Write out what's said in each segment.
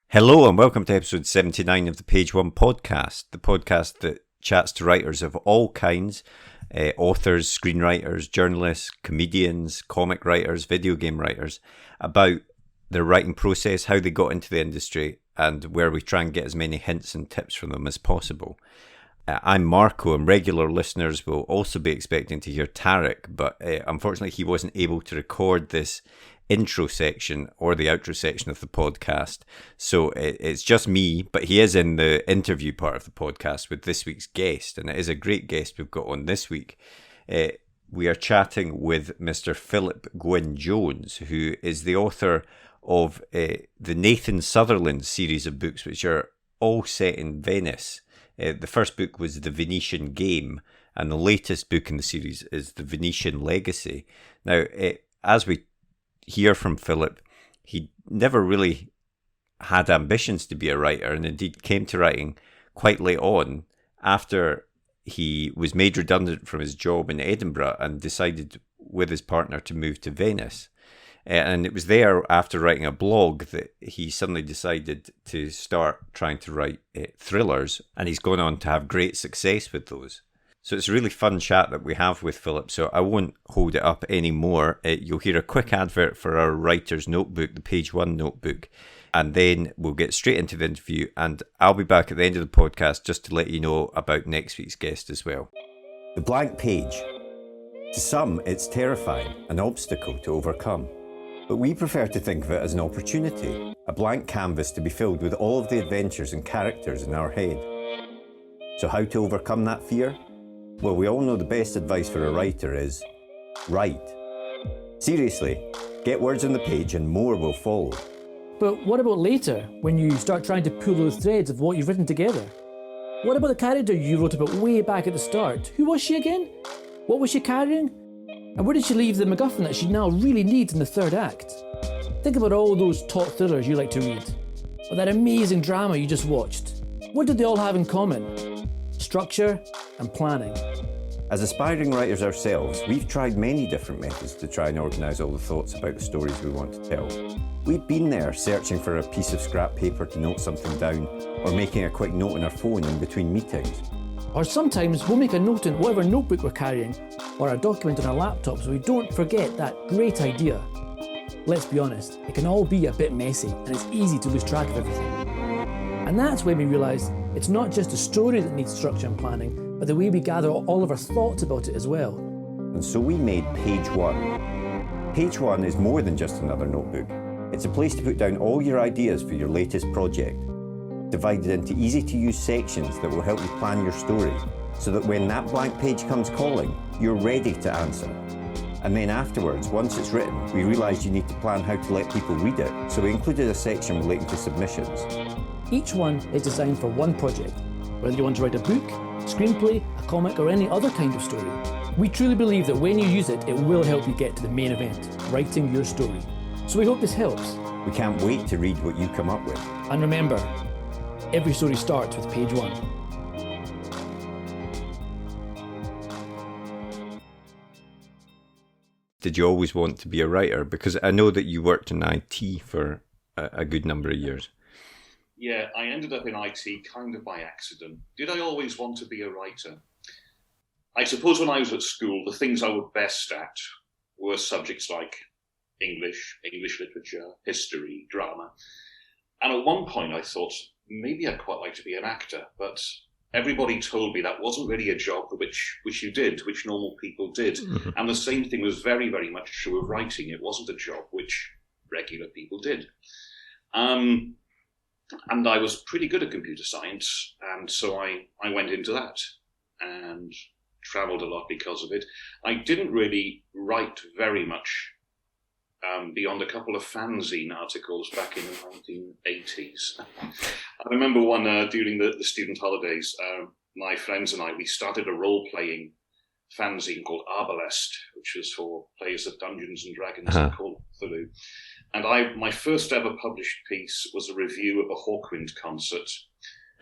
Hello and welcome to episode 79 of the Page One podcast, the podcast that chats to writers of all kinds, authors, screenwriters, journalists, comedians, comic writers, video game writers, about their writing process, how they got into the industry, and where we try and get as many hints and tips from them as possible. I'm Marco, and regular listeners will also be expecting to hear Tarek, but unfortunately he wasn't able to record this intro section or the outro section of the podcast, so it's just me, but he is in the interview part of the podcast with this week's guest, and it is a great guest we've got on this week. We are chatting with Mr. Philip Gwynne Jones, who is the author of the Nathan Sutherland series of books, which are all set in Venice. The first book was The Venetian Game, and the latest book in the series is The Venetian Legacy. Now, as we hear from Philip, he never really had ambitions to be a writer, and indeed came to writing quite late on after he was made redundant from his job in Edinburgh and decided with his partner to move to Venice. And it was there, after writing a blog, that he suddenly decided to start trying to write thrillers, and he's gone on to have great success with those. So it's a really fun chat that we have with Philip, so I won't hold it up anymore. You'll hear a quick advert for our writer's notebook, the Page One notebook, and then we'll get straight into the interview, and I'll be back at the end of the podcast just to let you know about next week's guest as well. The blank page. To some, it's terrifying, an obstacle to overcome. But we prefer to think of it as an opportunity, a blank canvas to be filled with all of the adventures and characters in our head. So how to overcome that fear? Well, we all know the best advice for a writer is write. Seriously, get words on the page and more will follow. But what about later, when you start trying to pull those threads of what you've written together? What about the character you wrote about way back at the start? Who was she again? What was she carrying? And where did she leave the MacGuffin that she now really needs in the third act? Think about all those top thrillers you like to read, or that amazing drama you just watched. What did they all have in common? Structure and planning. As aspiring writers ourselves, we've tried many different methods to try and organise all the thoughts about the stories we want to tell. We've been there searching for a piece of scrap paper to note something down, or making a quick note on our phone in between meetings. Or sometimes we'll make a note in whatever notebook we're carrying, or a document on our laptop so we don't forget that great idea. Let's be honest, it can all be a bit messy, and it's easy to lose track of everything. And that's when we realised it's not just a story that needs structure and planning, but the way we gather all of our thoughts about it as well. And so we made Page One. Page One is more than just another notebook. It's a place to put down all your ideas for your latest project, divided into easy-to-use sections that will help you plan your story, so that when that blank page comes calling, you're ready to answer. And then afterwards, once it's written, we realised you need to plan how to let people read it, so we included a section relating to submissions. Each one is designed for one project, whether you want to write a book, screenplay, a comic, or any other kind of story. We truly believe that when you use it, it will help you get to the main event, writing your story. So we hope this helps. We can't wait to read what you come up with. And remember, every story starts with Page One. Did you always want to be a writer? Because I know that you worked in IT for a good number of years. Yeah, I ended up in IT kind of by accident. Did I always want to be a writer? I suppose when I was at school, the things I was best at were subjects like English literature, history, drama. And at one point I thought, maybe I'd quite like to be an actor, but everybody told me that wasn't really a job which you did, which normal people did. Mm-hmm. And the same thing was very, very much true of writing. It wasn't a job which regular people did. And I was pretty good at computer science, and so I went into that and travelled a lot because of it. I didn't really write very much beyond a couple of fanzine articles back in the 1980s. I remember one during the student holidays, my friends and I, we started a role-playing fanzine called Arbalest, which was for players of Dungeons and Dragons and Call of Cthulhu. And my first ever published piece was a review of a Hawkwind concert,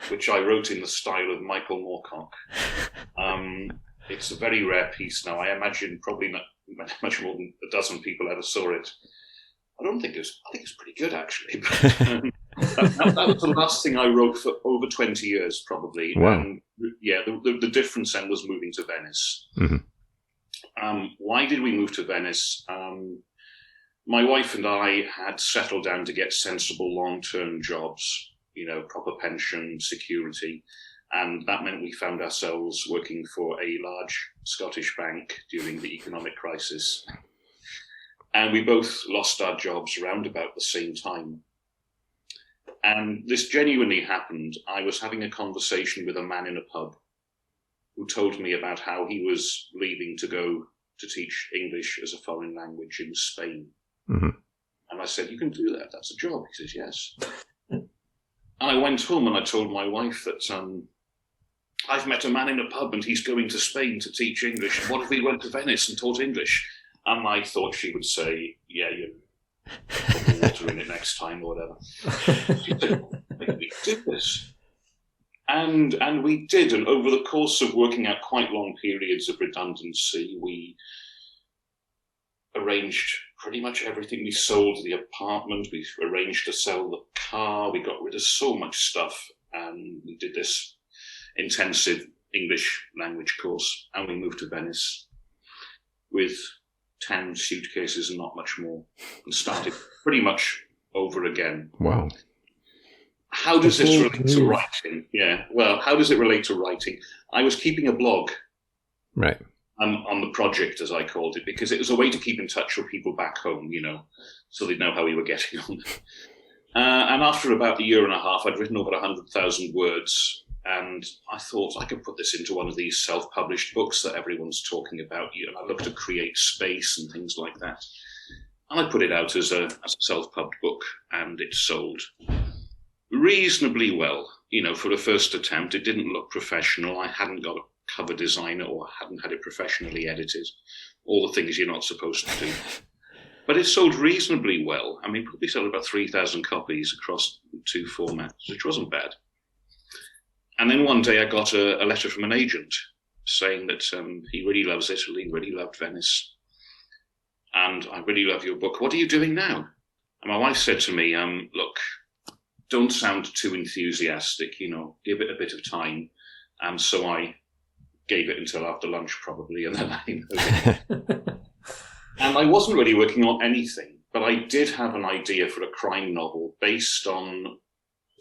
which I wrote in the style of Michael Moorcock. It's a very rare piece now. I imagine probably not much more than a dozen people ever saw it. I think it's pretty good, actually. That was the last thing I wrote for over 20 years, probably. Wow. And yeah, the difference then was moving to Venice. Mm-hmm. Why did we move to Venice? My wife and I had settled down to get sensible long-term jobs, proper pension, security. And that meant we found ourselves working for a large Scottish bank during the economic crisis. And we both lost our jobs around about the same time. And this genuinely happened. I was having a conversation with a man in a pub who told me about how he was leaving to go to teach English as a foreign language in Spain. Mm-hmm. And I said, "You can do that. That's a job." He says, "Yes." And I went home and I told my wife that I've met a man in a pub and he's going to Spain to teach English. What if we went to Venice and taught English? And I thought she would say, "Yeah, you put water in it next time or whatever." She said, "We did this." And we did. And over the course of working out quite long periods of redundancy, we arranged pretty much everything. We sold the apartment. We arranged to sell the car. We got rid of so much stuff. And we did this intensive English language course. And we moved to Venice with 10 suitcases and not much more, and started pretty much over again. Wow. How does this relate to writing? Yeah, well, how does it relate to writing? I was keeping a blog. Right. On the project, as I called it, because it was a way to keep in touch with people back home, so they'd know how we were getting on. And after about a year and a half, I'd written over 100,000 words. And I thought I could put this into one of these self-published books that everyone's talking about. I looked to create space and things like that. And I put it out as a self-pubbed book, and it sold reasonably well. For a first attempt, it didn't look professional. I hadn't got a cover designer or hadn't had it professionally edited. All the things you're not supposed to do. But it sold reasonably well. I mean, probably sold about 3,000 copies across 2 formats, which wasn't bad. And then one day I got a letter from an agent saying that he really loves Italy, really loved Venice. And I really love your book. What are you doing now? And my wife said to me, "Look, don't sound too enthusiastic, give it a bit of time." And so I gave it until after lunch probably. And then and I wasn't really working on anything, but I did have an idea for a crime novel based on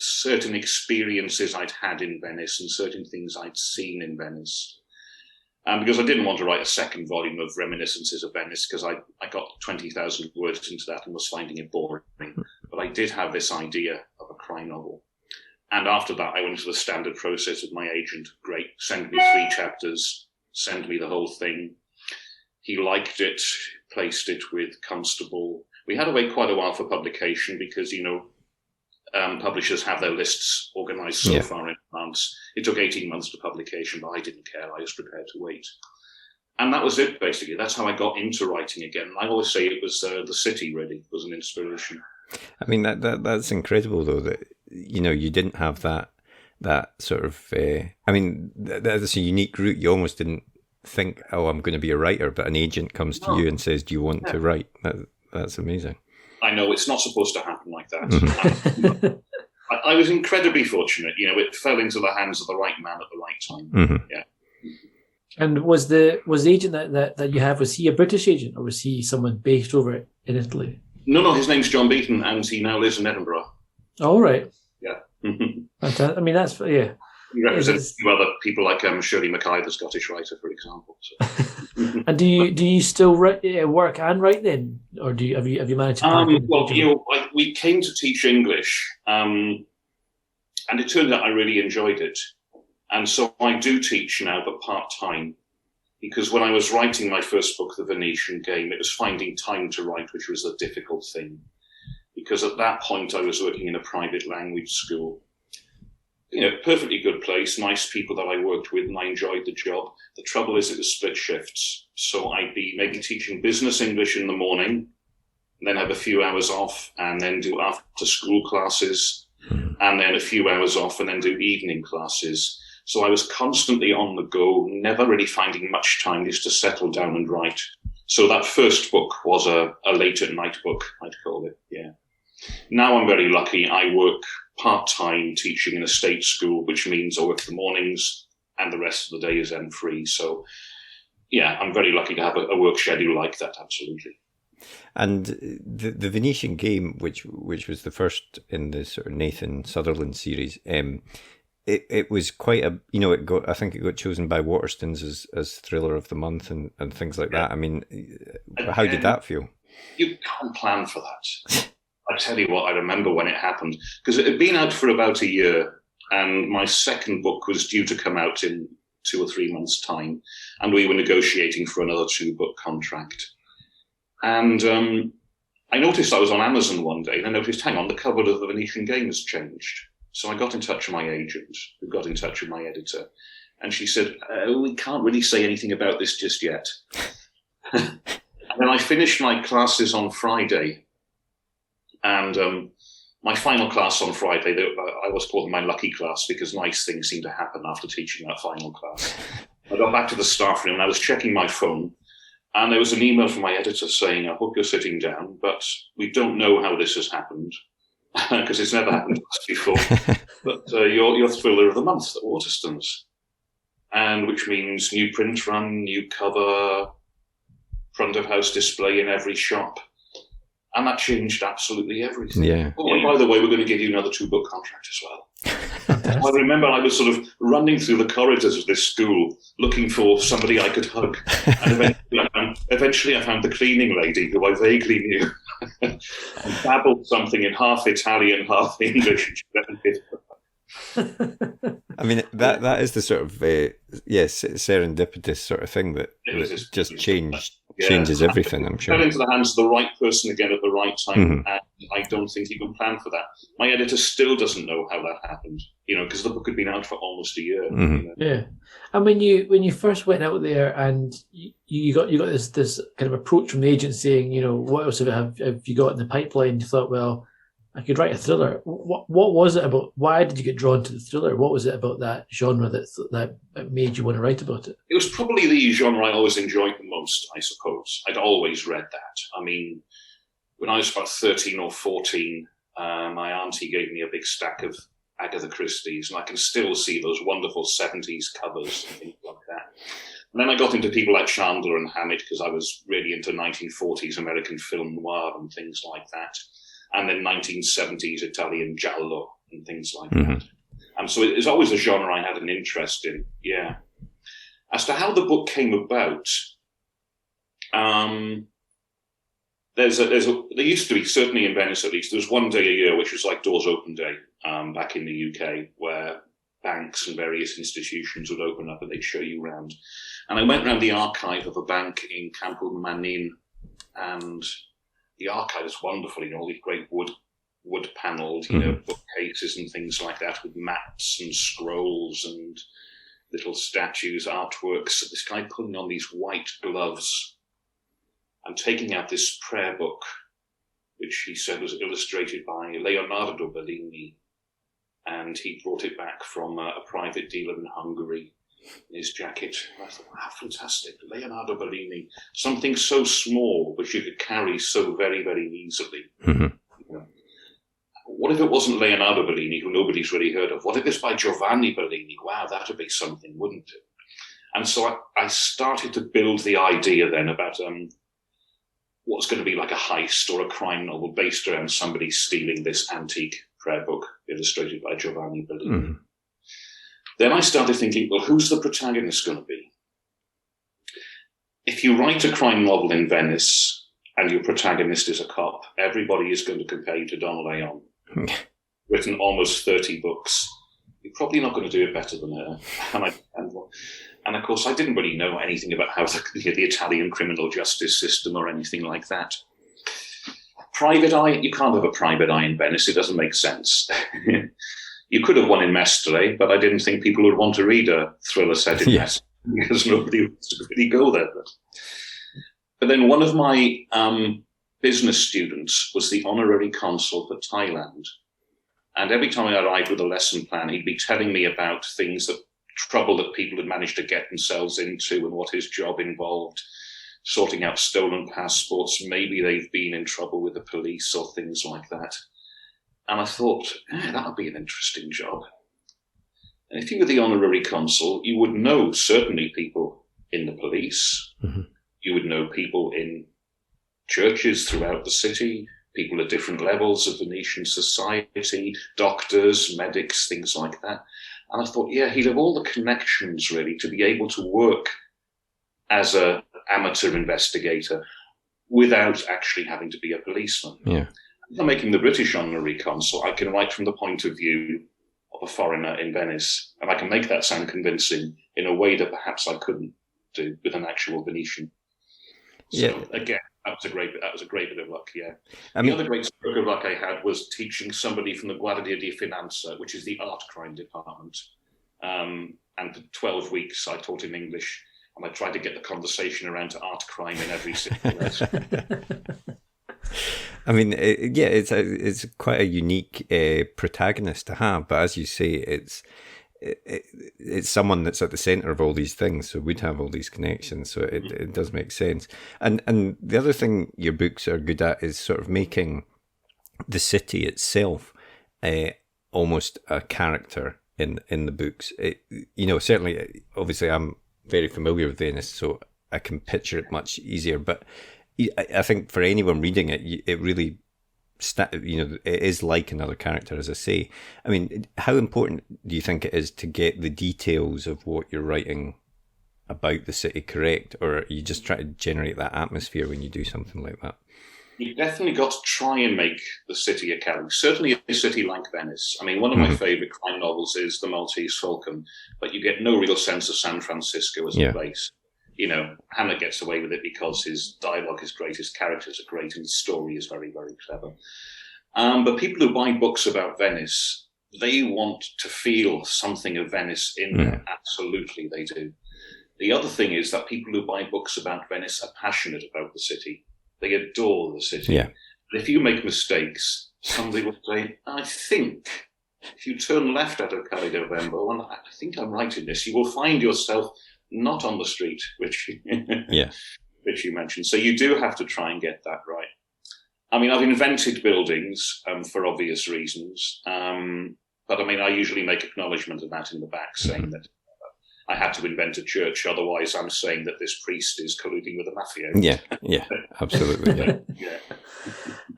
certain experiences I'd had in Venice and certain things I'd seen in Venice. Because I didn't want to write a second volume of Reminiscences of Venice, because I got 20,000 words into that and was finding it boring. But I did have this idea of a crime novel. And after that, I went through the standard process with my agent. Great, send me 3 chapters, send me the whole thing. He liked it, placed it with Constable. We had to wait quite a while for publication because, publishers have their lists organised so far in advance. It took 18 months to publication, but I didn't care. I was prepared to wait. And that was it, basically. That's how I got into writing again. I always say it was the city, really, was an inspiration. I mean, that's incredible, though, that, you didn't have that sort of... that's a unique route. You almost didn't think, "Oh, I'm going to be a writer," but an agent comes to you and says, "Do you want to write?" That's amazing. I know it's not supposed to happen like that. Mm-hmm. I was incredibly fortunate. It fell into the hands of the right man at the right time. Mm-hmm. Yeah. And was the agent that you have, was he a British agent or was he someone based over in Italy? No, his name's John Beaton, and he now lives in Edinburgh. All right. Yeah. I mean, that's, yeah. He represents other people like Shirley Mackay, the Scottish writer, for example. So. And do you still work and write then, or have you managed to? We came to teach English, and it turned out I really enjoyed it, and so I do teach now, but part time, because when I was writing my first book, The Venetian Game, it was finding time to write, which was the difficult thing, because at that point I was working in a private language school. Perfectly good place, nice people that I worked with, and I enjoyed the job. The trouble is it was split shifts. So I'd be maybe teaching business English in the morning, and then have a few hours off, and then do after school classes, and then a few hours off and then do evening classes. So I was constantly on the go, never really finding much time just to settle down and write. So that first book was a late at night book, I'd call it, yeah. Now I'm very lucky. I work part-time teaching in a state school, which means I work the mornings and the rest of the day is then free. So, yeah, I'm very lucky to have a work schedule like that, absolutely. And the Venetian Game, which was the first in the sort of Nathan Sutherland series, it was quite a, I think it got chosen by Waterstones as Thriller of the Month and things like that. I mean, how did that feel? You can't plan for that. I tell you what, I remember when it happened, because it had been out for about a year, and my second book was due to come out in 2 or 3 months' time, and we were negotiating for another 2-book contract. And I noticed I was on Amazon one day, and I noticed, hang on, the cover of the Venetian Game has changed. So I got in touch with my agent, who got in touch with my editor, and she said, we can't really say anything about this just yet. And then I finished my classes on Friday, and my final class on Friday, I was called my lucky class because nice things seemed to happen after teaching that final class. I got back to the staff room and I was checking my phone, and there was an email from my editor saying, I hope you're sitting down, but we don't know how this has happened because it's never happened to us before. But you're Thriller of the Month at Waterstones, and which means new print run, new cover, front of house display in every shop. And that changed absolutely everything. Yeah. Oh, and by the way, we're going to give you another 2-book contract as well. I remember I was sort of running through the corridors of this school looking for somebody I could hug. And eventually I found the cleaning lady who I vaguely knew and babbled something in half Italian, half English. And she let me hit her. I mean, that is the sort of, serendipitous sort of thing that just changes everything, I'm sure. Fell into the hands of the right person again at the right time, and I don't think you can plan for that. My editor still doesn't know how that happened, because the book had been out for almost a year. Yeah, and when you first went out there and you got this kind of approach from the agent saying, what else have you got in the pipeline? You thought, well, I could write a thriller. What was it about? Why did you get drawn to the thriller? What was it about that genre that made you want to write about it? It was probably the genre I always enjoyed the most, I suppose. I'd always read that. I mean, when I was about 13 or 14, my auntie gave me a big stack of Agatha Christie's, and I can still see those wonderful 70s covers and things like that. And then I got into people like Chandler and Hammett because I was really into 1940s American film noir and things like that. And then 1970s Italian giallo and things like that. And so it's always a genre I had an interest in, yeah. As to how the book came about, there used to be, certainly in Venice at least, there was one day a year which was like Doors Open Day back in the UK, where banks and various institutions would open up and they'd show you around. And I went around the archive of a bank in Campo Manin, and the archive is wonderful, all these great wood panelled, bookcases and things like that with maps and scrolls and little statues, artworks. This guy putting on these white gloves and taking out this prayer book, which he said was illustrated by Leonardo Bellini. And he brought it back from a private dealer in Hungary in his jacket. And I thought, wow, fantastic. Leonardo Bellini, something so small, which you could carry so very, very easily. What if it wasn't Leonardo Bellini, who nobody's really heard of? What if it's by Giovanni Bellini? Wow, that would be something, wouldn't it? And so I started to build the idea then about what's going to be like a heist or a crime novel based around somebody stealing this antique prayer book illustrated by Giovanni Bellini. Then I started thinking, well, who's the protagonist going to be? If you write a crime novel in Venice and your protagonist is a cop, everybody is going to compare you to Donna Leon. Written almost 30 books. You're probably not going to do it better than her. And of course, I didn't really know anything about how the Italian criminal justice system or anything like that. Private eye, you can't have a private eye in Venice. It doesn't make sense. You could have one in Mestre, but I didn't think people would want to read a thriller set in Mestre because nobody wants to really go there. But then one of my business students was the honorary consul for Thailand. And every time I arrived with a lesson plan, he'd be telling me about trouble that people had managed to get themselves into and what his job involved, sorting out stolen passports. Maybe they've been in trouble with the police or things like that. And I thought, that would be an interesting job. And if you were the honorary consul, you would know certainly people in the police. Mm-hmm. You would know people in churches throughout the city, people at different levels of Venetian society, doctors, medics, things like that. And I thought, he'd have all the connections, really, to be able to work as an amateur investigator without actually having to be a policeman. Yeah. If I'm making the British honorary consul, I can write from the point of view of a foreigner in Venice, and I can make that sound convincing in a way that perhaps I couldn't do with an actual Venetian. So again, that was a great bit of luck. Yeah. The other great stroke of luck I had was teaching somebody from the Guardia di Finanza, which is the art crime department. And for 12 weeks, I taught him English, and I tried to get the conversation around to art crime in every single lesson. I mean, it's quite a unique protagonist to have, but as you say, it's someone that's at the center of all these things, so we'd have all these connections, so it does make sense. And the other thing your books are good at is sort of making the city itself almost a character in the books. Certainly, obviously, I'm very familiar with Venice, so I can picture it much easier, but I think for anyone reading it, it really, it is like another character, as I say. I mean, how important do you think it is to get the details of what you're writing about the city correct, or are you just try to generate that atmosphere when you do something like that? You've definitely got to try and make the city a character. Certainly a city like Venice. I mean, one of my favourite crime novels is The Maltese Falcon, but you get no real sense of San Francisco as a place. Hamlet gets away with it because his dialogue is great, his characters are great, and the story is very, very clever. But people who buy books about Venice, they want to feel something of Venice in there. Absolutely, they do. The other thing is that people who buy books about Venice are passionate about the city. They adore the city. Yeah. But if you make mistakes, somebody will say, I think if you turn left out of Calle November, and I think I'm right in this, you will find yourself not on the street, which you mentioned. So you do have to try and get that right. I mean, I've invented buildings for obvious reasons, but I mean, I usually make acknowledgement of that in the back, saying that I had to invent a church, otherwise I'm saying that this priest is colluding with the mafia. Yeah, absolutely. Yeah.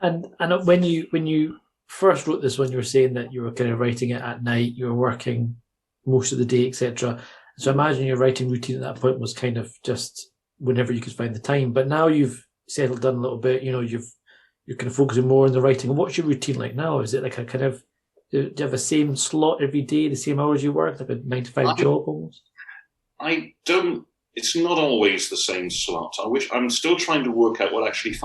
And when you first wrote this, when you were saying that you were kind of writing it at night, you were working most of the day, etc. So I imagine your writing routine at that point was kind of just whenever you could find the time. But now you've settled down a little bit, you're kind of focusing more on the writing. And what's your routine like now? Is it like a kind of, do you have the same slot every day, the same hours you work, like a 9-to-5 job almost? I don't. It's not always the same slot. I'm still trying to work out what actually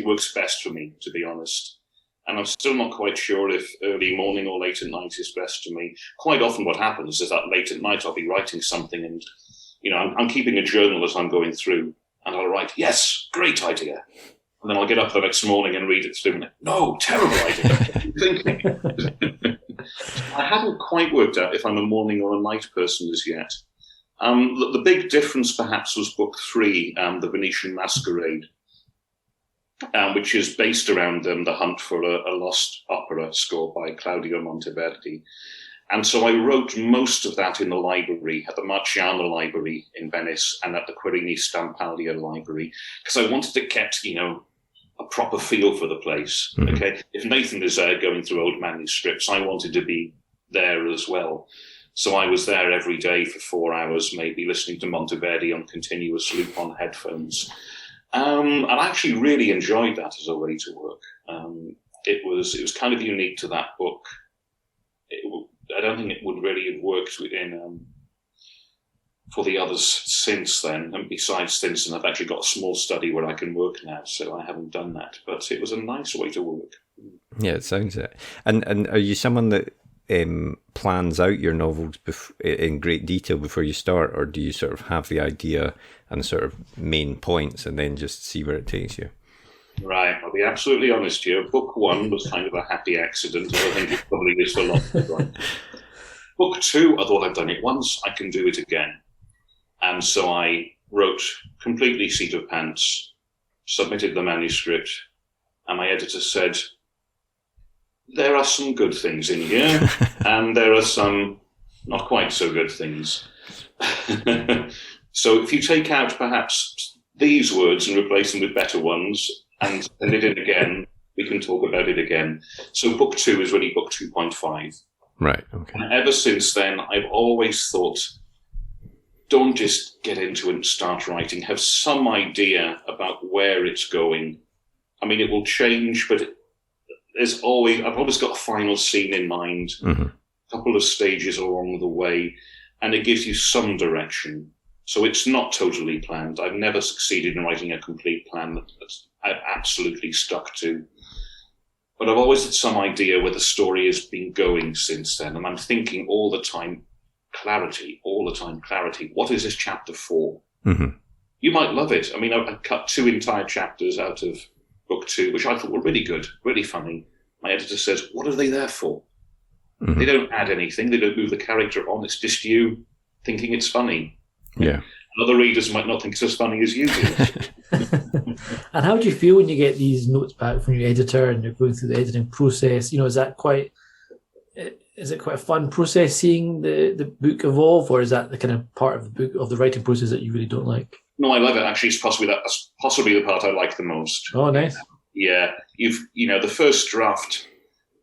works best for me, to be honest. And I'm still not quite sure if early morning or late at night is best for me. Quite often what happens is that late at night I'll be writing something and, I'm keeping a journal as I'm going through, and I'll write, yes, great idea. And then I'll get up the next morning and read it through and no, terrible idea. What are you thinking? I haven't quite worked out if I'm a morning or a night person as yet. The big difference perhaps was book 3, The Venetian Masquerade, which is based around the hunt for a lost opera score by Claudio Monteverdi. And so I wrote most of that in the library, at the Marciano Library in Venice and at the Querini Stampalia Library, because I wanted to get, a proper feel for the place. Mm-hmm. Okay, if Nathan is there going through old manuscripts, I wanted to be there as well. So I was there every day for 4 hours, maybe listening to Monteverdi on continuous loop on headphones. And I actually really enjoyed that as a way to work. It was kind of unique to that book. I don't think it would really have worked for the others since then. And besides since then, I've actually got a small study where I can work now, so I haven't done that. But it was a nice way to work. Yeah, it sounds it. And are you someone that plans out your novels in great detail before you start, or do you sort of have the idea and sort of main points and then just see where it takes you? Right, I'll be absolutely honest here. Book 1 was kind of a happy accident. I think it probably is for lots of people. Book 2, I thought I'd done it once, I can do it again. And so I wrote completely seat of pants, submitted the manuscript, and my editor said, there are some good things in here, and there are some not quite so good things. So if you take out perhaps these words and replace them with better ones and send it in again, we can talk about it again. So book 2 is really book 2.5. Right, okay. And ever since then, I've always thought, don't just get into it and start writing. Have some idea about where it's going. I mean, it will change, but I've always got a final scene in mind, a couple of stages along the way, and it gives you some direction. So it's not totally planned. I've never succeeded in writing a complete plan that I've absolutely stuck to. But I've always had some idea where the story has been going since then. And I'm thinking all the time, clarity. What is this chapter for? Mm-hmm. You might love it. I mean, I cut 2 entire chapters out of book 2, which I thought were really good, really funny. My editor says, what are they there for? Mm-hmm. They don't add anything. They don't move the character on. It's just you thinking it's funny. Yeah. Other readers might not think it's as funny as you do. And how do you feel when you get these notes back from your editor and you're going through the editing process? Is it quite a fun process seeing the book evolve, or is that the kind of part of the book, of the writing process, that you really don't like? No, I love it. Actually, that's possibly the part I like the most. Oh, nice. Yeah, the first draft.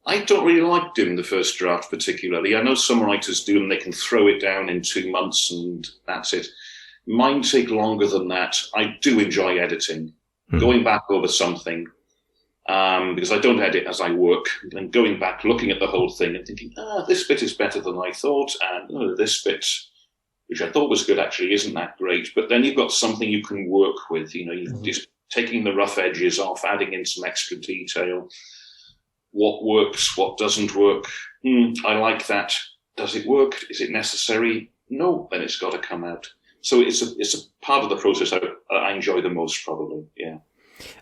I don't really like doing the first draft particularly. I know some writers do, and they can throw it down in 2 months and that's it. Mine take longer than that. I do enjoy editing, going back over something, because I don't edit as I work, and going back, looking at the whole thing and thinking, this bit is better than I thought, and this bit, which I thought was good, actually isn't that great. But then you've got something you can work with. You're just taking the rough edges off, adding in some extra detail. What works, what doesn't work. I like that. Does it work? Is it necessary? No, then it's got to come out. So it's a part of the process I enjoy the most, probably. Yeah.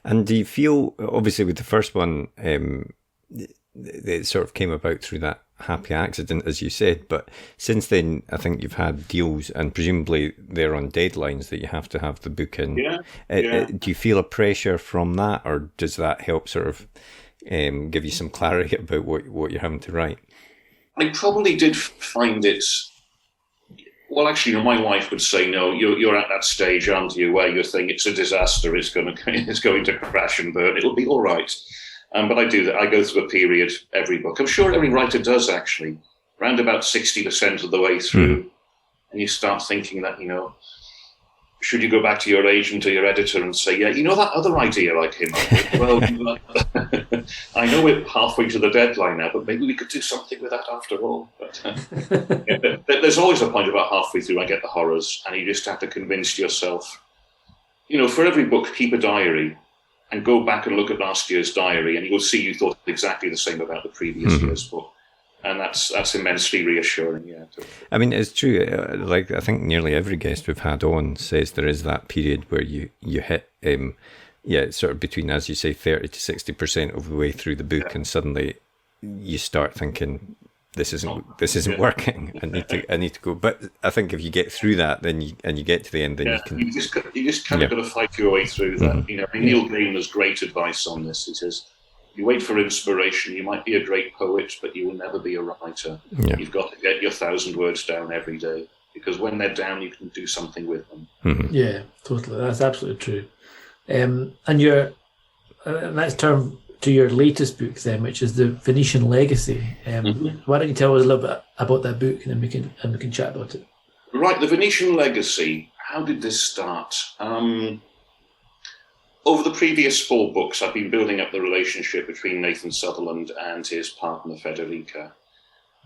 And do you feel, obviously, with the first one, it sort of came about through that happy accident, as you said, but since then, I think you've had deals, and presumably they're on deadlines that you have to have the book in. Yeah. Do you feel a pressure from that, or does that help sort of give you some clarity about what you're having to write? I probably did find it. Well, actually, my wife would say, "No, you're at that stage, aren't you, where you think it's a disaster, it's going to crash and burn. It'll be all right." But I do that. I go through a period every book. I'm sure every writer does, actually, around about 60% of the way through, and you start thinking that should you go back to your agent or your editor and say, yeah, that other idea I came up with? Well, I know we're halfway to the deadline now, but maybe we could do something with that after all. But there's always a point about halfway through I get the horrors, and you just have to convince yourself, for every book, keep a diary and go back and look at last year's diary, and you'll see you thought exactly the same about the previous year's book. And that's immensely reassuring, yeah. I mean, it's true. Like, I think nearly every guest we've had on says there is that period where you hit, sort of between, as you say, 30 to 60% of the way through the book, and suddenly you start thinking, this isn't working. I need to go. But I think if you get through that, then you get to the end, then you can. You just kind of got to fight your way through that. Neil Gaiman has great advice on this. He says, you wait for inspiration. You might be a great poet, but you will never be a writer. Yeah. You've got to get your 1,000 words down every day, because when they're down, you can do something with them. Mm-hmm. Yeah, totally. That's absolutely true. And let's turn to your latest book then, which is the Venetian Legacy. Why don't you tell us a little bit about that book, and then we can chat about it. Right, the Venetian Legacy. How did this start? Over the previous 4 books, I've been building up the relationship between Nathan Sutherland and his partner, Federica.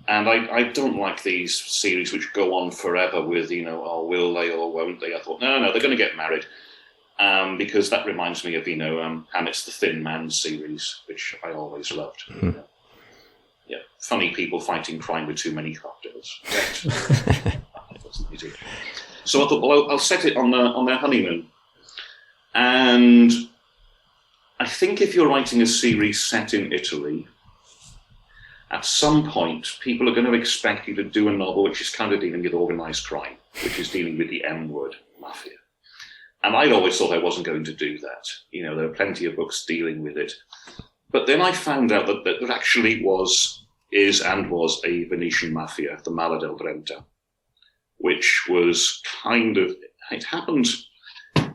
And I don't like these series which go on forever with, will they or won't they? I thought, no, they're going to get married. Because that reminds me of, Hammett's The Thin Man series, which I always loved. Funny people fighting crime with too many cocktails. So I thought, well, I'll set it on their honeymoon. And I think if you're writing a series set in Italy, at some point, people are going to expect you to do a novel which is kind of dealing with organised crime, which is dealing with the M word, mafia. And I'd always thought I wasn't going to do that. You know, there are plenty of books dealing with it. But then I found out that there actually was a Venetian mafia, the Mala del Brenta, which was it happened.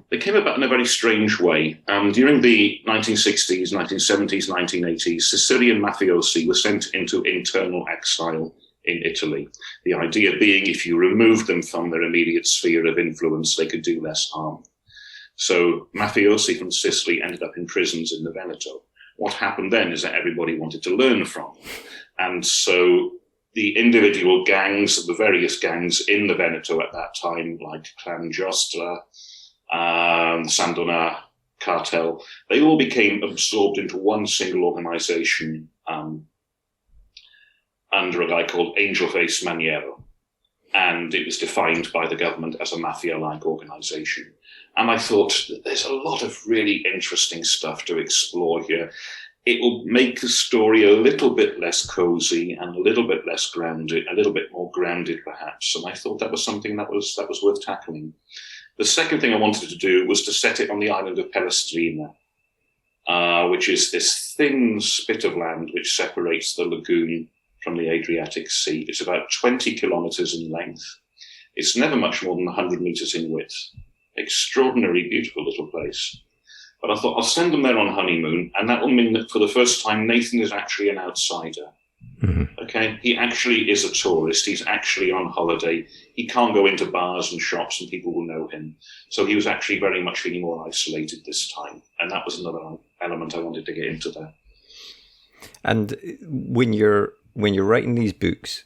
They came about in a very strange way. During the 1960s, 1970s, 1980s, Sicilian mafiosi were sent into internal exile in Italy. The idea being if you removed them from their immediate sphere of influence, they could do less harm. So mafiosi from Sicily ended up in prisons in the Veneto. What happened then is that everybody wanted to learn from. And so the individual gangs, the various gangs in the Veneto at that time, like Clan Giostra, the Sandona cartel, they all became absorbed into one single organization under a guy called Angelface Maniero. And it was defined by the government as a mafia-like organization. And I thought, there's a lot of really interesting stuff to explore here. It will make the story a little bit less cozy and a little bit less grounded, a little bit more grounded perhaps. And I thought that was something that was worth tackling. The second thing I wanted to do was to set it on the island of Pellestrina, which is this thin spit of land which separates the lagoon from the Adriatic Sea. It's about 20 kilometers in length. It's never much more than 100 meters in width. Extraordinarily beautiful little place. But I thought I'll send them there on honeymoon, and that will mean that for the first time, Nathan is actually an outsider. Mm-hmm. Okay, he actually is a tourist. He's actually on holiday. He can't go into bars and shops, and people will know him. So he was actually very much feeling more isolated this time, and that was another element I wanted to get into there. And when you're writing these books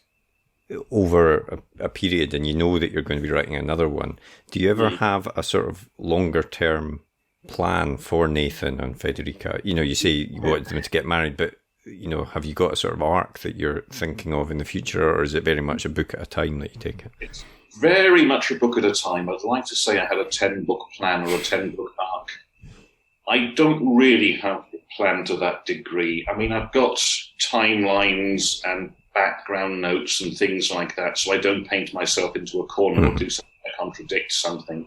over a period, and you know that you're going to be writing another one, do you ever have a sort of longer term plan for Nathan and Federica? You know, you say you want them to get married, but you know, have you got a sort of arc that you're thinking of in the future, or is it very much a book at a time that you take it? It's very much a book at a time. I'd like to say I had a 10-book plan or a 10-book arc. I don't really have a plan to that degree. I mean, I've got timelines and background notes and things like that, so I don't paint myself into a corner or do something that contradicts something.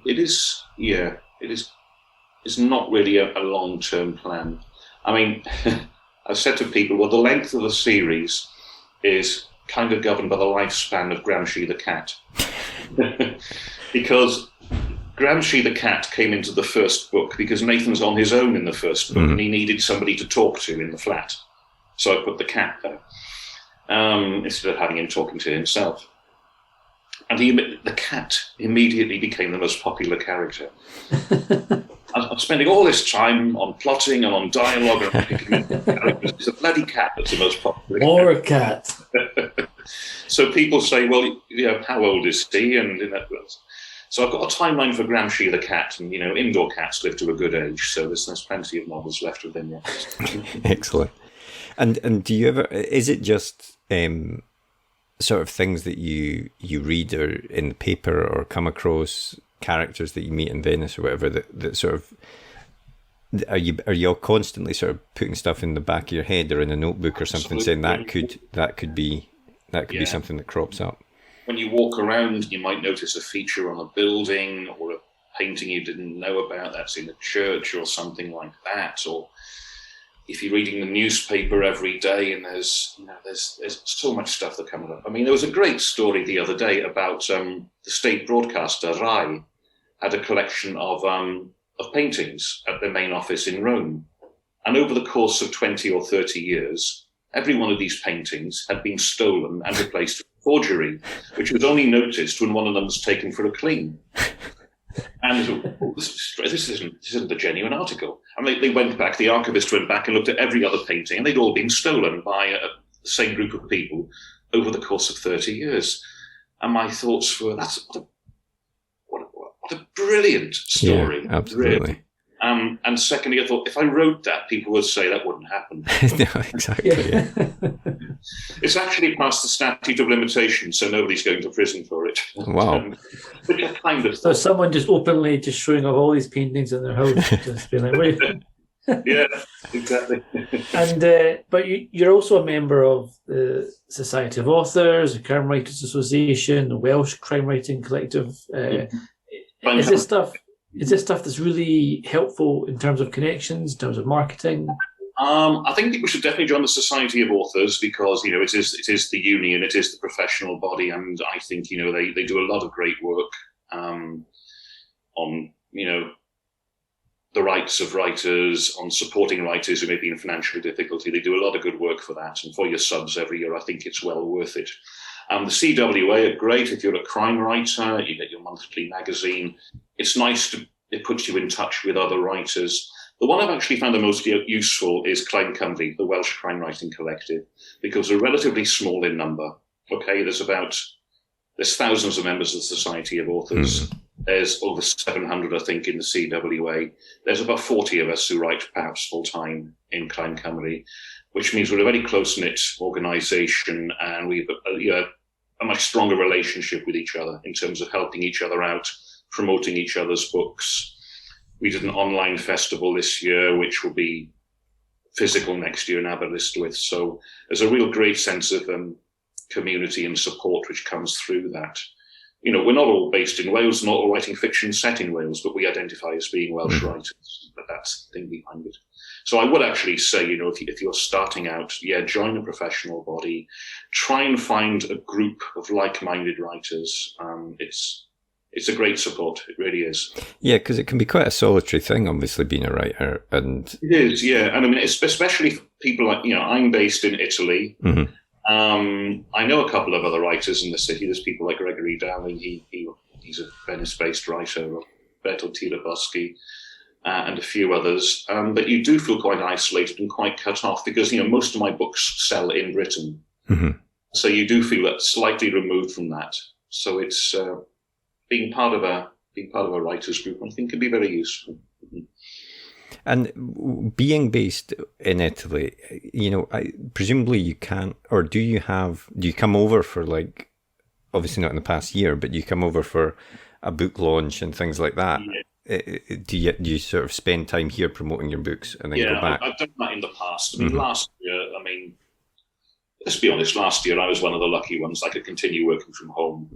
It's not really a long-term plan. I mean, I've said to people, well, the length of the series is kind of governed by the lifespan of Gramsci the cat. Because Gramsci the cat came into the first book because Nathan's on his own in the first book and he needed somebody to talk to in the flat. So I put the cat there instead of having him talking to himself. And the cat immediately became the most popular character. I'm spending all this time on plotting and on dialogue and picking characters. It's a bloody cat that's the most popular. Or a cat. So people say, well, you know, how old is he? And in that, so I've got a timeline for Gramsci the cat, and you know, indoor cats live to a good age, so there's plenty of novels left with him yet. Excellent. And do you ever? Is it just sort of things that you read or in the paper or come across characters that you meet in Venice or whatever that sort of are you all constantly sort of putting stuff in the back of your head or in a notebook or something, saying that could be something that crops up? When you walk around, you might notice a feature on a building or a painting you didn't know about that's in a church or something like that. Or if you're reading the newspaper every day and there's so much stuff that comes up. I mean, there was a great story the other day about the state broadcaster Rai had a collection of paintings at their main office in Rome. And over the course of 20 or 30 years, every one of these paintings had been stolen and replaced with forgery, which was only noticed when one of them was taken for a clean. And this isn't a genuine article. And they went back, the archivist went back and looked at every other painting, and they'd all been stolen by the same group of people over the course of 30 years. And my thoughts were, what a brilliant story. Yeah, absolutely. Really. And secondly, I thought, if I wrote that, people would say that wouldn't happen. No, exactly. Yeah. It's actually past the statute of limitations, so nobody's going to prison for it. Wow. which I kind of So thought. someone just openly just showing off all these paintings in their house, just being like, wait. Yeah, exactly. And but you're also a member of the Society of Authors, the Crime Writers Association, the Welsh Crime Writing Collective. Is this stuff that's really helpful in terms of connections, in terms of marketing? I think people should definitely join the Society of Authors because it is the union, it is the professional body, and I think they do a lot of great work on the rights of writers, on supporting writers who may be in financial difficulty. They do a lot of good work for that, and for your subs every year, I think it's well worth it. The CWA are great if you're a crime writer. You get your monthly magazine. It's nice it puts you in touch with other writers. The one I've actually found the most useful is Crime Cymru, the Welsh Crime Writing Collective, because they're relatively small in number. Okay, there's thousands of members of the Society of Authors. There's over 700, I think, in the CWA. There's about 40 of us who write perhaps full-time in Crime Cymru, which means we're a very close-knit organisation and we've a much stronger relationship with each other in terms of helping each other out, promoting each other's books. We did an online festival this year, which will be physical next year in Aberystwyth. So there's a real great sense of community and support which comes through that. We're not all based in Wales, not all writing fiction set in Wales, but we identify as being Welsh writers. But that's the thing behind it. So I would actually say, if you're starting out, join a professional body, try and find a group of like-minded writers. It's a great support. It really is. Yeah, because it can be quite a solitary thing, obviously, being a writer. And it is, yeah. And I mean, especially for people like, I'm based in Italy. Mm-hmm. I know a couple of other writers in the city. There's people like Gregory Dowling. He's a Venice-based writer, Roberto Tiraboschi, and a few others. But you do feel quite isolated and quite cut off because, most of my books sell in Britain. Mm-hmm. So you do feel that slightly removed from that. So it's... being part of a writers group, I think, can be very useful. And being based in Italy, presumably you can't, or do you come over for, like, obviously not in the past year, but you come over for a book launch and things like that? Yeah. Do you sort of spend time here promoting your books and then go back? I've done that in the past. I mean, last year, let's be honest, last year I was one of the lucky ones. I could continue working from home.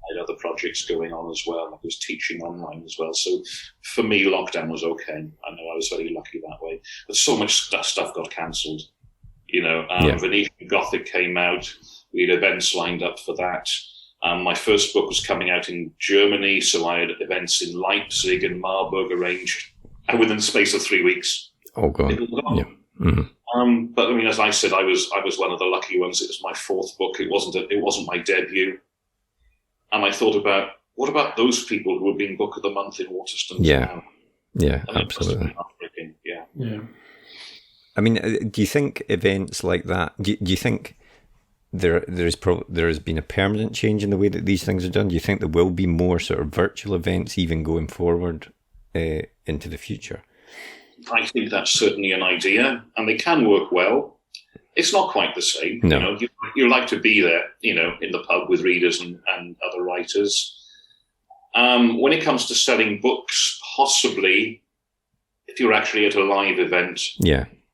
I had other projects going on as well. I was teaching online as well. So for me, lockdown was okay. I know I was very lucky that way. But so much stuff got cancelled. Venetian Gothic came out. We had events lined up for that. My first book was coming out in Germany, so I had events in Leipzig and Marburg arranged. And within the space of 3 weeks, oh god, yeah. Mm-hmm. But I mean, as I said, I was one of the lucky ones. It was my fourth book. It wasn't my debut. And I thought about, what about those people who are being Book of the Month in Waterstones? Yeah, yeah, absolutely. Yeah. I mean, do you think events like that? Do you think there has been a permanent change in the way that these things are done? Do you think there will be more sort of virtual events even going forward into the future? I think that's certainly an idea, and they can work well. It's not quite the same. No. You like to be there, in the pub with readers and other writers. When it comes to selling books, possibly, if you're actually at a live event,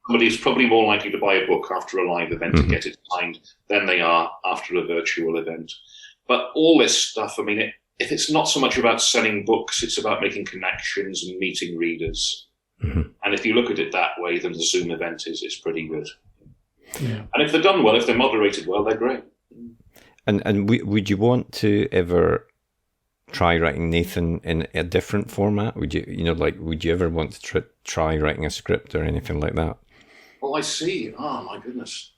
somebody's probably more likely to buy a book after a live event to get it signed than they are after a virtual event. But all this stuff, I mean, if it's not so much about selling books, it's about making connections and meeting readers. Mm-hmm. And if you look at it that way, then the Zoom event is pretty good. Yeah. And if they're done well, if they're moderated well, they're great. And would you want to ever try writing Nathan in a different format? Would you, would you ever want to try writing a script or anything like that? Oh, I see. Oh, my goodness.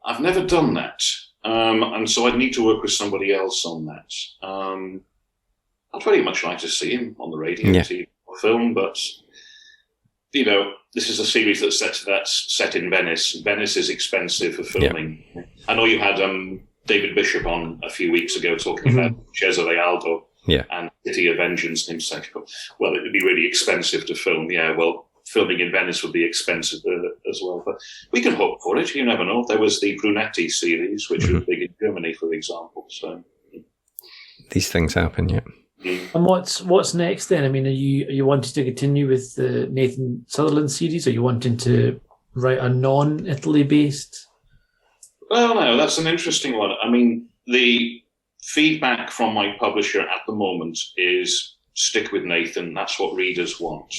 I've never done that. And so I'd need to work with somebody else on that. I'd very much like to see him on the radio, TV, or film, but... this is a series that's set in Venice. Venice is expensive for filming. Yeah. I know you had David Bishop on a few weeks ago talking about Cesare Aldo and City of Vengeance, and him saying, well, it would be really expensive to film. Yeah, well, filming in Venice would be expensive as well. But we can hope for it. You never know. There was the Brunetti series, which was big in Germany, for example. So these things happen. Yeah. And what's next then? I mean, are you wanting to continue with the Nathan Sutherland series? Are you wanting to write a non-Italy based? Well, no, that's an interesting one. I mean, the feedback from my publisher at the moment is stick with Nathan. That's what readers want.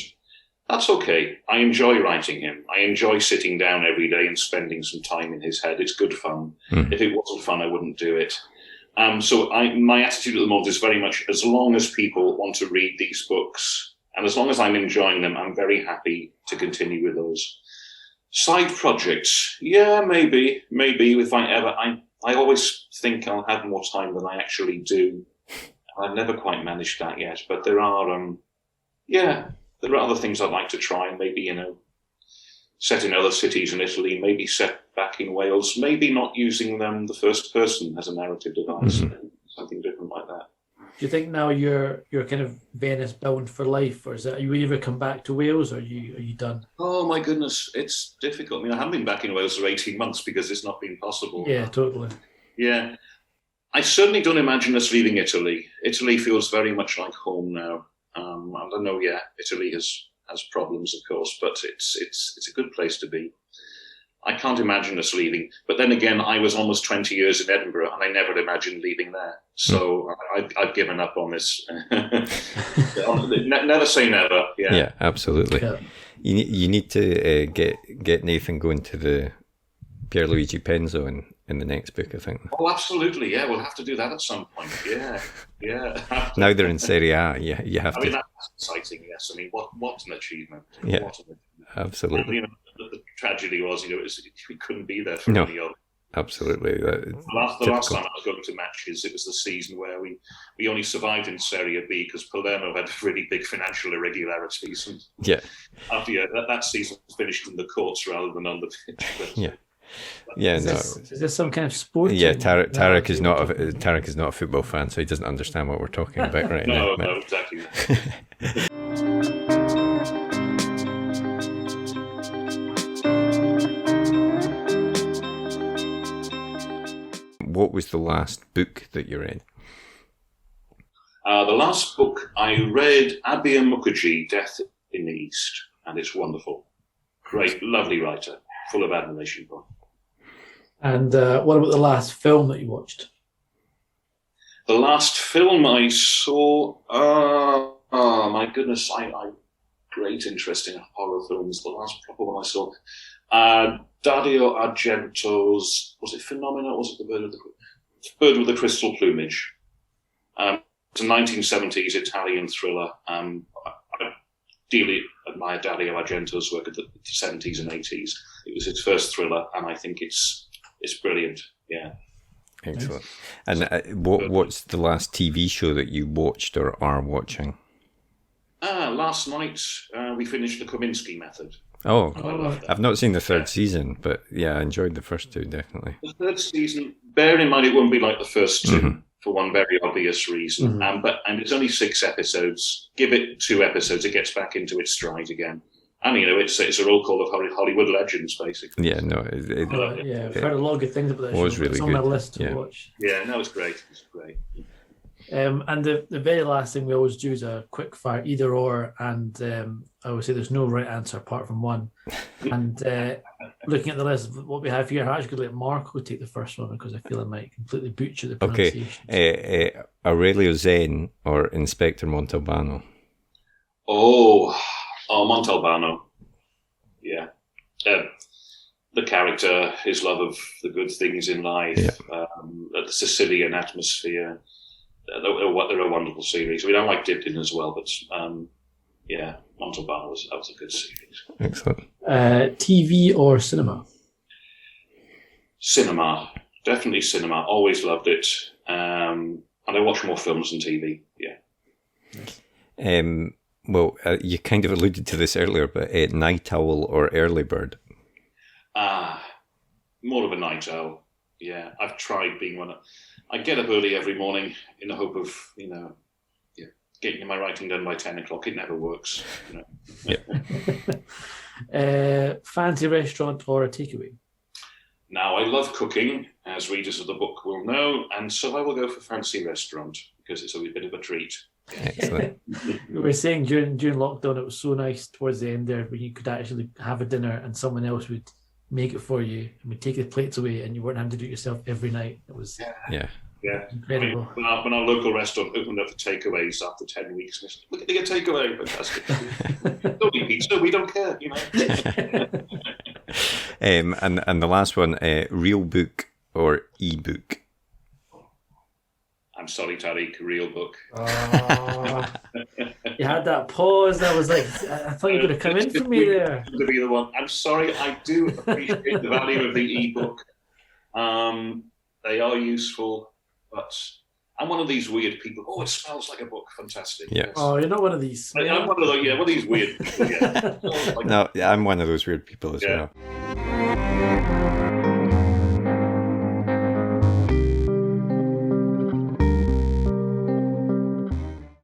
That's okay. I enjoy writing him. I enjoy sitting down every day and spending some time in his head. It's good fun. If it wasn't fun, I wouldn't do it. So my attitude at the moment is very much, as long as people want to read these books, and as long as I'm enjoying them, I'm very happy to continue with those. Side projects, yeah, maybe if I ever, I always think I'll have more time than I actually do. I've never quite managed that yet, but there are other things I'd like to try. Maybe, set in other cities in Italy, maybe set back in Wales, maybe not using the first person as a narrative device, something different like that. Do you think now you're kind of Venice bound for life, or are you ever come back to Wales, or are you done? Oh my goodness, it's difficult. I mean, I haven't been back in Wales for 18 months because it's not been possible. Yeah, totally. Yeah. I certainly don't imagine us leaving Italy. Italy feels very much like home now. I don't know, Italy has problems, of course, but it's a good place to be. I can't imagine us leaving. But then again, I was almost 20 years in Edinburgh, and I never imagined leaving there. So I've given up on this. Never say never. Yeah, absolutely. Yeah. You need to get Nathan going to the Pierluigi Penzo in the next book, I think. Oh, absolutely. Yeah, we'll have to do that at some point. Yeah. Now they're in Serie A. Yeah, you have to. I mean, that's exciting. Yes. I mean, what an achievement. Yeah, what an achievement. Absolutely. And, the tragedy was, we couldn't be there for any of it. Absolutely. The last time I was going to matches, it was the season where we only survived in Serie B because Palermo had really big financial irregularities. And after that season finished in the courts rather than on the pitch. But, is this some kind of sport? Yeah, Tarek is not a football fan, so he doesn't understand what we're talking about right now. No, exactly. What was the last book that you read? The last book I read, Abia Mukherjee, Death in the East, and it's wonderful. Great, lovely writer, full of admiration for him. And what about the last film that you watched? The last film I saw, oh my goodness, I great interest in horror films. The last proper one I saw, Dario Argento's, was it Phenomena, or was it The Bird with the Crystal Plumage? It's a 1970s Italian thriller. I dearly admire Dario Argento's work at the 70s and 80s. It was his first thriller, and I think it's brilliant. Yeah. Excellent. And what's the last TV show that you watched or are watching? Last night we finished The Kominsky Method. Oh, I've not seen the third season, but yeah, I enjoyed the first two, definitely. The third season, bear in mind it won't be like the first two for one very obvious reason. And it's only 6 episodes. Give it 2 episodes, it gets back into its stride again. And, it's a roll call of Hollywood legends, basically. Yeah, no. I've heard a lot of good things about that show. It was really it's good. on my list to watch. Yeah, no, it's great. It's great. And the very last thing we always do is a quick fire either or, and I always say there's no right answer apart from one. And looking at the list of what we have here, I'm actually going to let Marco take the first one because I feel I might completely butcher the pronunciation. Okay, Aurelio Zen or Inspector Montalbano? Oh, Montalbano. Yeah. The character, his love of the good things in life, the Sicilian atmosphere. They're a wonderful series. I mean, I like Dibdin as well, but Montalbano was a good series. Excellent. TV or cinema? Cinema, definitely cinema. Always loved it, and I watch more films than TV. Yeah. Well, you kind of alluded to this earlier, but night owl or early bird? More of a night owl. Yeah, I've tried being one. I get up early every morning in the hope of, getting my writing done by 10 o'clock. It never works. Fancy restaurant or a takeaway? Now, I love cooking, as readers of the book will know, and so I will go for fancy restaurant because it's always a bit of a treat. Excellent. We were saying during lockdown, it was so nice towards the end there when you could actually have a dinner and someone else would make it for you and would take the plates away and you weren't having to do it yourself every night. It was incredible. When our local restaurant opened up for takeaways after 10 weeks, and look at the takeaway, fantastic. Don't eat pizza, we don't care, And the last one, real book or e-book? I'm sorry, Tariq, real book. Oh, you had that pause. I was like, I thought you were going to come in for me there. To be the one. I'm sorry, I do appreciate the value of the ebook. They are useful, but I'm one of these weird people. Oh, it smells like a book. Fantastic. Yeah. Yes. Oh, you're not one of these. I'm one of these weird people. Yeah. No, I'm one of those weird people as well.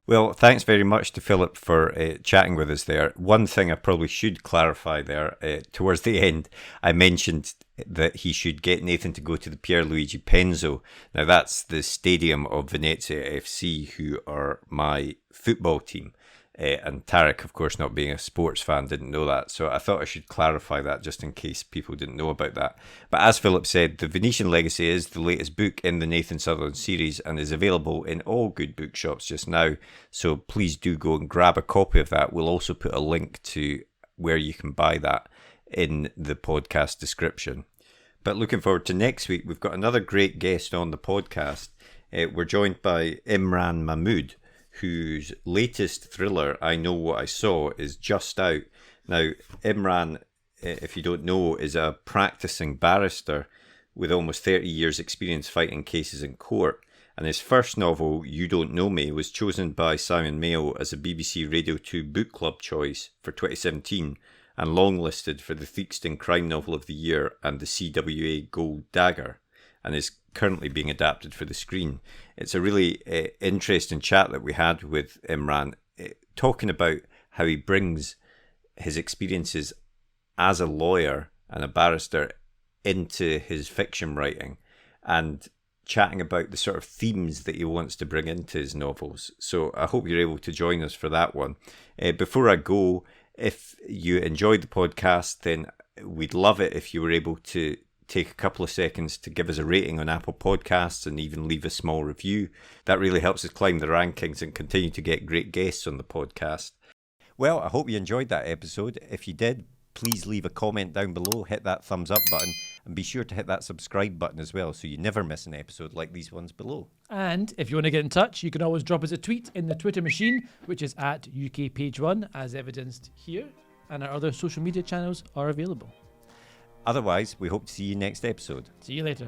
Well, thanks very much to Philip for chatting with us there. One thing I probably should clarify there, towards the end, I mentioned that he should get Nathan to go to the Pierluigi Penzo. Now, that's the stadium of Venezia FC, who are my football team. And Tarek, of course, not being a sports fan, didn't know that. So I thought I should clarify that just in case people didn't know about that. But as Philip said, the Venetian Legacy is the latest book in the Nathan Sutherland series and is available in all good bookshops just now. So please do go and grab a copy of that. We'll also put a link to where you can buy that in the podcast description. But looking forward to next week, we've got another great guest on the podcast. We're joined by Imran Mahmood, whose latest thriller, I Know What I Saw, is just out. Now, Imran, if you don't know, is a practicing barrister with almost 30 years' experience fighting cases in court. And his first novel, You Don't Know Me, was chosen by Simon Mayo as a BBC Radio 2 Book Club choice for 2017 and longlisted for the Theakston Crime Novel of the Year and the CWA Gold Dagger, and is currently being adapted for the screen. It's a really interesting chat that we had with Imran, talking about how he brings his experiences as a lawyer and a barrister into his fiction writing, and chatting about the sort of themes that he wants to bring into his novels. So I hope you're able to join us for that one. Before I go, if you enjoyed the podcast, then we'd love it if you were able to take a couple of seconds to give us a rating on Apple Podcasts and even leave a small review. That really helps us climb the rankings and continue to get great guests on the podcast. Well, I hope you enjoyed that episode. If you did, please leave a comment down below, hit that thumbs up button, and be sure to hit that subscribe button as well so you never miss an episode like these ones below. And if you want to get in touch, you can always drop us a tweet in the Twitter machine, which is at UKPage1, as evidenced here, and our other social media channels are available. Otherwise, we hope to see you next episode. See you later.